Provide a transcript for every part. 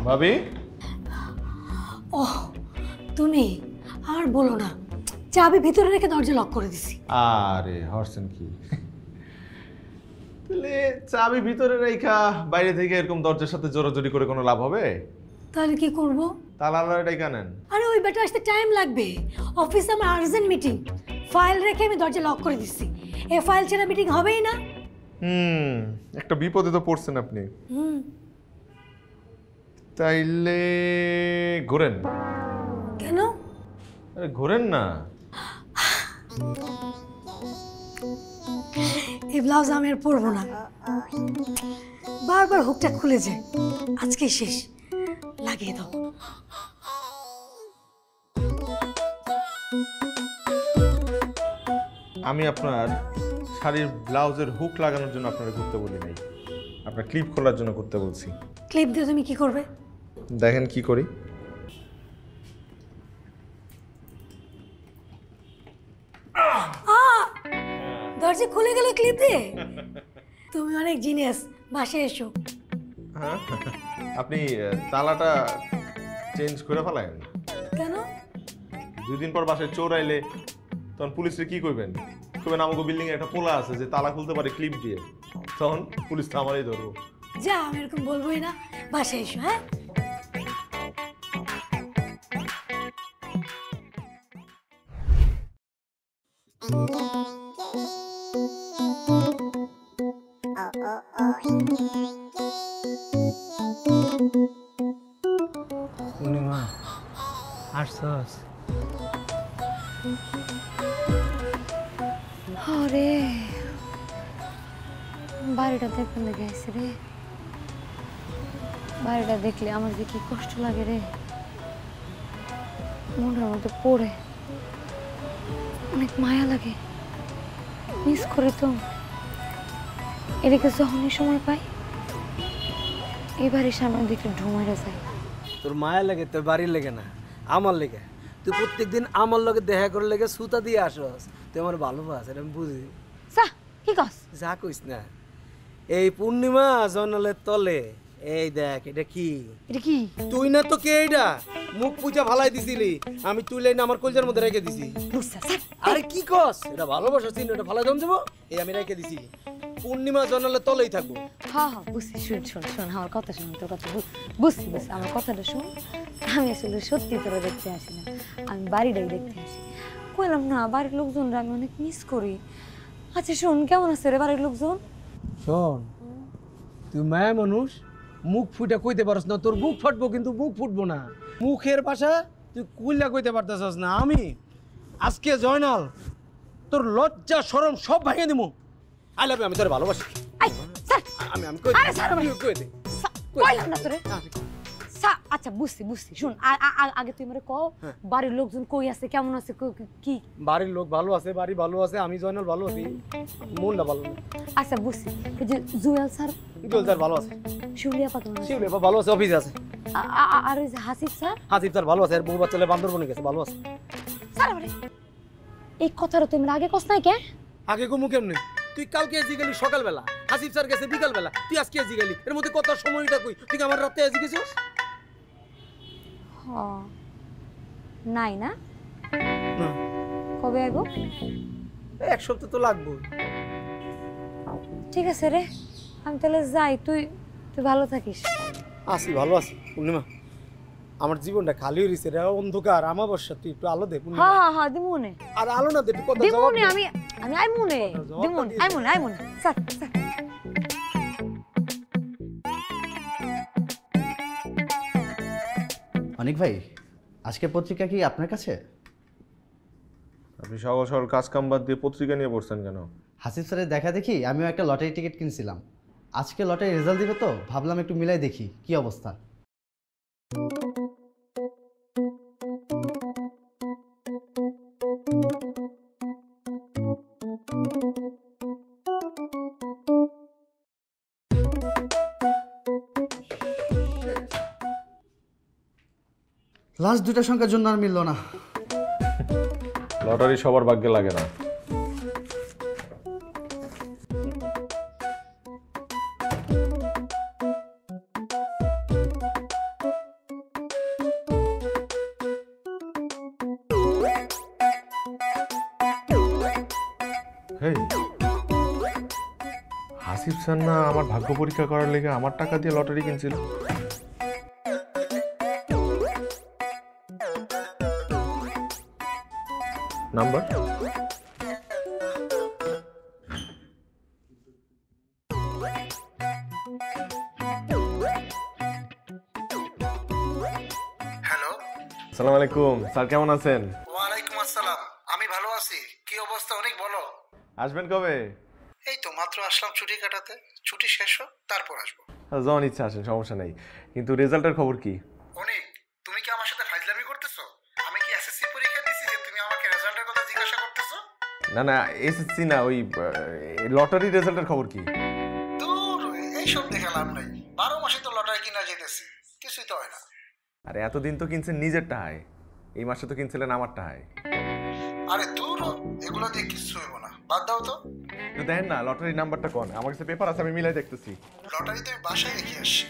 ভাবি ওহ তুমি আর বলো না, চাবি ভিতরে রেখে দরজা লক করে দিছি। আরে হরছেন কি, তাহলে চাবি ভিতরে রেখা বাইরে থেকে এরকম দরজার সাথে জোরাজোরি করে কোনো লাভ হবে? তাহলে কি করব? তালা রেখা নেন। আরে ওই বেটা আসতে টাইম লাগবে, অফিসে আমার আর্জেন্ট মিটিং, ফাইল রেখে আমি দরজা লক করে দিচ্ছি। এই ফাইল ছাড়া মিটিং হবেই না। একটা বিপদে তো পড়ছেন আপনি। তাইলে ঘোরেন। কেন? আরে ঘোরেন না। এই ব্লাউজ আমি আর পরবো না, বারবার হুকটা খুলে যায়, আজকে শেষ, লাগিয়ে দাও। আমি আপনার শাড়ির ব্লাউজের হুক লাগানোর জন্য আপনারা ঘুরতে বলি নাই, আপনার ক্লিপ খোলার জন্য করতে বলছি। ক্লিপ দিয়ে তুমি কি করবে? দেখেন কি করি। দরজা খুলে গেল ক্লিপ দিয়ে। তুমি অনেক জিনিয়াস, বাসায় এসো। হ্যাঁ, আপনি তালাটা চেঞ্জ করে ফেলায়েন। কেন? 2 দিন পর বাসায় চোর আইলে তখন পুলিশে কি করবেন? করবেন আমাকে বিল্ডিং এ একটা পোলা আছে যে তালা খুলতে পারে ক্লিপ দিয়ে, তখন পুলিশ তো আমারই ধরবো। যা, আমি এরকম বলবোই না, বাসায় এসো। হ্যাঁ, পূর্ণিমা আসছস? আরে বাড়িটা দেখতে লেগে আছে রে। বাড়িটা দেখলে আমার যে কি কষ্ট লাগে রে, মনের মধ্যে পড়ে অনেক মায়া লাগে, মিস করে তো। এদিকে যখনই সময় পাই এই বাড়ির সামনে দিকে ঢুমাইরা যায়। তোর মায়া লাগে, তোর বাড়ির লেগে না, আমার লেগে। তুই প্রত্যেকদিন আমার লগে দেখা করে লেগে সুতা দিয়ে আসস, তুই আমার ভালোবাস, এটা আমি বুঝি। সা কি কস? যা কইস না। এই পূর্ণিমা জনালের তলে, এই দেখ এটা কি? এটা কি? তুই না তো কে? এটা মুখ পূজা ভালাই দিছিলি, আমি তুই লাইন আমার কলজার মধ্যে রেখে দিছি। আরে কি কস? এটা ভালোবাসা চিহ্ন, এটা ভালাই দম যাবো, এই আমি রেখে দিছি। পূর্ণিমা জনালের তলেই থাকবো। হ্যাঁ হ্যাঁ বুঝছি, শোন শোন শোন আমার কথা শোন, তোর কথা বুঝছি বুঝছি, আমার কথাটা শোন। আমি আসলে সত্যি তোরা দেখতে আসি না, আমি বাড়িটাই দেখতে আসি। কইলাম না বাড়ির লোকজনরা আমি অনেক মিস করি। আচ্ছা শোন, কেমন আছে রে বাড়ির লোকজন? শোন, তুই মায়া মানুষ, মুখ ফুটা কইতে পারস না, তোর বুক ফাটবো কিন্তু মুখ ফুটবো না। মুখের ভাষা তুই কুইলা কইতে পারতেছস না। আমি আজকে জয়নাল তোর লজ্জা শরম সব ভাঙিয়ে দিমু। আই লাভ ইউ, আমি তোর ভালোবাসি। আই স্যার, আমি কই আরে স্যার, আমি কই দে কইলাম না তোরে। আচ্ছা বুঝছি বুঝছি, শোন আগে তুই আমারে কও বাড়ির লোকজন কই আছে, কেমন আছে, কি? বাড়ির লোক ভালো আছে, বাড়ি ভালো আছে, আমি জয়নাল ভালো আছি, মনটা ভালো না। আচ্ছা বুঝছি, এই যে জুয়েল স্যার? জুয়েল স্যার ভালো আছে, শিউলিয়া পাতা শিউলি ভালো আছে, অফিসে আছে। আর ওই যে হাসিব স্যার? হাসিব স্যার ভালো আছে, আর বউ বাচ্চা বান্দরবনে গেছে, ভালো আছে। স্যার আমারে এই কথাটা তুমি আগে কস নাই কে? আগে কমু কেমনে? তুই কালকে এসে গেলি সকালবেলা, হাসিব স্যার গেছে বিকালবেলা, তুই আজকে এসে গেলি, এর মধ্যে কত সময়টা কই? তুই কি আমার রাতে এসে গেছিস? নাই না, না, কবে আইব? এক সপ্তাহ তো লাগবে। ঠিক আছে রে, আমি তাহলে যাই, তুই ভালো থাকিস। আসি, ভালো আছি। পূর্ণিমা, আমার জীবনটা খালি হইছে রে, অন্ধকার আমাবস্যা, তুই একটু আলো দে। পূর্ণিমা, হ্যাঁ হ্যাঁ হ্যাঁ দিমুনে, আর আলো না দে, একটু কথা জবাব দিমুনে, দে। আমি আইমুনে, দিমুনে আইমুনে স্যার। অনিক ভাই, আজকে পত্রিকা কি আপনার কাছে? আপনি সকাল সকাল কাজ কাম বাদ দিয়ে পত্রিকা নিয়ে পড়ছেন কেন? হাসিব স্যারের দেখা দেখি আমিও একটা লটারি টিকিট কিনছিলাম, আজকে লটারি রেজাল্ট দিবে তো ভাবলাম একটু মিলাই দেখি কি অবস্থা। লাস্ট দুটা সংখ্যার জন্য আর মিলল না। লটারি সবার ভাগ্যে লাগে না। হেই, হাসিব স্যার না আমার ভাগ্য পরীক্ষা করার লেগে আমার টাকা দিয়ে লটারি কিনছিল? নাম্বার হ্যালো, আসসালামু আলাইকুম স্যার, কেমন আছেন? ওয়ালাইকুম আসসালাম। আমি ভালো আছি। কি অবস্থা? অনেক বলো। আসবেন কবে? এই তো মাত্র আসলাম ছুটি কাটাতে। ছুটি শেষ হোক তারপর আসবো। যখন ইচ্ছা আসেন, সমস্যা নেই। কিন্তু রেজাল্টের খবর কি? অনেক, তুমি কি আমার সাথে ফাজলামি করতেছো? আমি কি এসএসসি পরীক্ষা দিছি যে তুমি আমাকে রেজাল্টের কথা জিজ্ঞাসা করতেছো? না না, এসএসসি না, ওই লটারি রেজাল্টের খবর কি? দূর, এইসব দেখে লাভ নাই। 12 মাসে তো লটারি কিনা যেতেছে, কিছুই তো হয় না। আরে এতদিন তো কিনছেন নিজের টাহায়, এই মাসে তো কিনছিলেন আমার টাহায়। আরে দূর, এগুলো দিয়ে কিছু হইব না, বাদ দাও তো। তো দেখেন না লটারির নাম্বারটা কোন, আমার কাছে পেপার আছে, আমি মিলাই দেখতেছি। লটারি তো আমি বাসায় রেখে আসছি।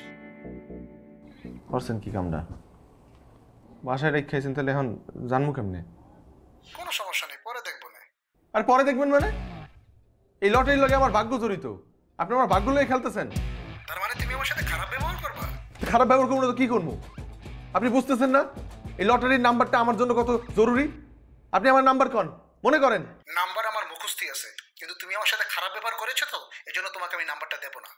করছেন কি কামটা? বাসায় রেখেছেন, তাহলে এখন জানবো কেমনে? কোনো সমস্যা নেই, পরে দেখবো না। আর পরে দেখবেন মানে? এই লটারির লগে আমার ভাগ্য জড়িত, আপনি আমার ভাগ্য লগে খেলতেছেন। তার মানে তুমি আমার সাথে খারাপ ব্যবহার করবা? খারাপ ব্যবহার করবো না তো কি করবো? আপনি বুঝতেছেন না এই লটারির নাম্বারটা আমার জন্য কত জরুরি? আপনি আমার নাম্বার কোন মনে করেন? নাম্বার আমার মুখস্থই আছে, কিন্তু তুমি আমার সাথে খারাপ ব্যবহার করেছো তো, এজন্য তোমাকে আমি নাম্বারটা দেবো না।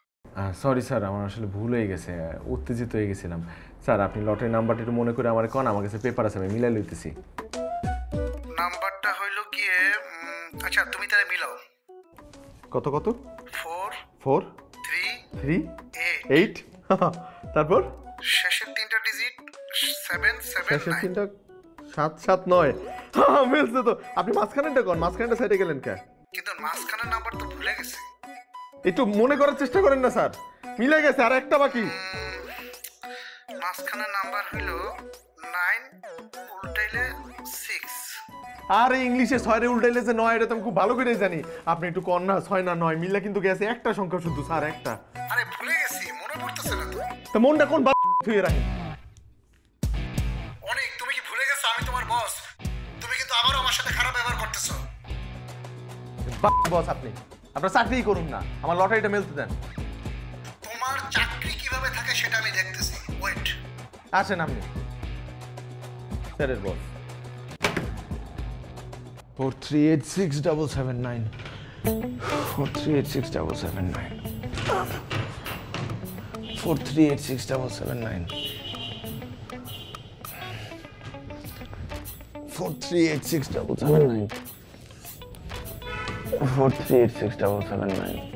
সরি স্যার, আমার আসলে ভুল হয়ে গেছে, উত্তেজিত হয়ে গেছিলাম। স্যার আপনি লটারি নাম্বারটা একটু মনে করে আমার কোন, আমার কাছে পেপার আছে, আমি মিলাই লইতেছি। নাম্বারটা হইল গিয়ে আচ্ছা তুমি তাহলে মিলাও। কত কত? 4 4 3 3 8 8 তারপর শেষের তিনটা ডিজিট 7 7 শেষের 9। তিনটা 7 7 9। মিলছে তো। আপনি মাঝখানেরটা কোন, মাঝখানটা সাইডে গেলেন কে? কিন্তু মাঝখানের নাম্বার তো ভুলে গেছি। একটু মনে করার চেষ্টা করেন না স্যার, মিলে গেছে, আর একটা বাকি। মাঝখানের নাম্বার হইল 9 উল্টাইলে 6। আর ইংলিশে 6 রে উল্টাইলে যে 9, এটা তো আমি খুব ভালো করে জানি। আপনি একটু কর না, 6 না 9 মিললে কিন্তু গেছে একটা সংখ্যা শুধু স্যার, একটা। আরে ভুলে গেছি, মনে পড়তেছে না তো। তো মনটা কোন থুয়ে রাখেন। অনেক, তুমি কি ভুলে গেছো আমি তোমার বস? তুমি কিন্তু আবারও আমার সাথে খারাপ ব্যবহার করতেছো। বস আপনি আপনার চাকরি করুন না, আমার লটারিটা মেলতে দেন। তোমার চাকরি কিভাবে থাকে সেটা আমি দেখতেছি, ওয়েট। আসেন আপনি স্যারের বস। 4386779 4386779 4386779 4386779 4386779